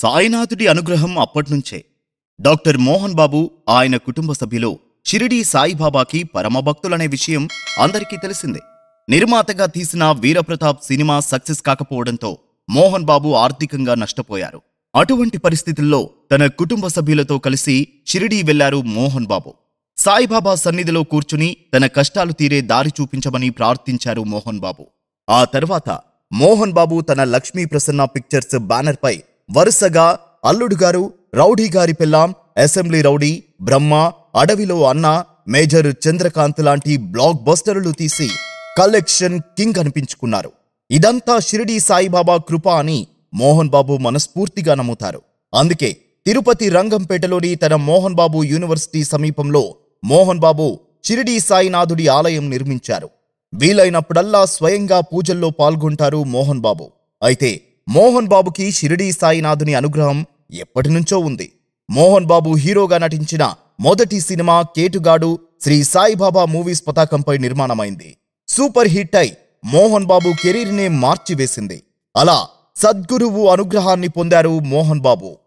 సాయినాథుడి అనుగ్రహం అప్పట్నుంచే. డాక్టర్ మోహన్ బాబు, ఆయన కుటుంబ సభ్యులు షిరిడీ సాయిబాబాకి పరమభక్తులనే విషయం అందరికీ తెలిసిందే. నిర్మాతగా తీసిన వీరప్రతాప్ సినిమా సక్సెస్ కాకపోవడంతో మోహన్ బాబు ఆర్థికంగా నష్టపోయారు. అటువంటి పరిస్థితుల్లో తన కుటుంబ సభ్యులతో కలిసి షిరిడీ వెళ్లారు మోహన్ బాబు. సాయిబాబా సన్నిధిలో కూర్చుని తన కష్టాలు తీరే దారి చూపించమని ప్రార్థించారు మోహన్ బాబు. ఆ తర్వాత మోహన్ బాబు తన లక్ష్మీ ప్రసన్న పిక్చర్స్ బ్యానర్ పై వరుసగా అల్లుడు గారు, రౌడీ గారి పెళ్ళాం, అసెంబ్లీ రౌడీ, బ్రహ్మ, అడవిలో అన్న, మేజర్ చంద్రకాంత్ లాంటి బ్లాక్ బస్టర్లు తీసి కలెక్షన్ కింగ్ అనిపించుకున్నారు. ఇదంతా షిరిడీ సాయిబాబా కృప అని మోహన్ బాబు మనస్ఫూర్తిగా నమ్ముతారు. అందుకే తిరుపతి రంగంపేటలోని తన మోహన్ బాబు యూనివర్సిటీ సమీపంలో మోహన్ బాబు షిరిడీ సాయినాథుడి ఆలయం నిర్మించారు. వీలైనప్పుడల్లా స్వయంగా పూజల్లో పాల్గొంటారు మోహన్ బాబు. అయితే మోహన్ బాబుకి షిరిడీ సాయినాథుని అనుగ్రహం ఎప్పటినుంచో ఉంది. మోహన్ బాబు హీరోగా నటించిన మొదటి సినిమా కేటుగాడు శ్రీ సాయిబాబా మూవీస్ పతాకంపై నిర్మాణమైంది. సూపర్ హిట్ అయి మోహన్ బాబు కెరీర్నే మార్చివేసింది. అలా సద్గురువు అనుగ్రహాన్ని పొందారు మోహన్ బాబు.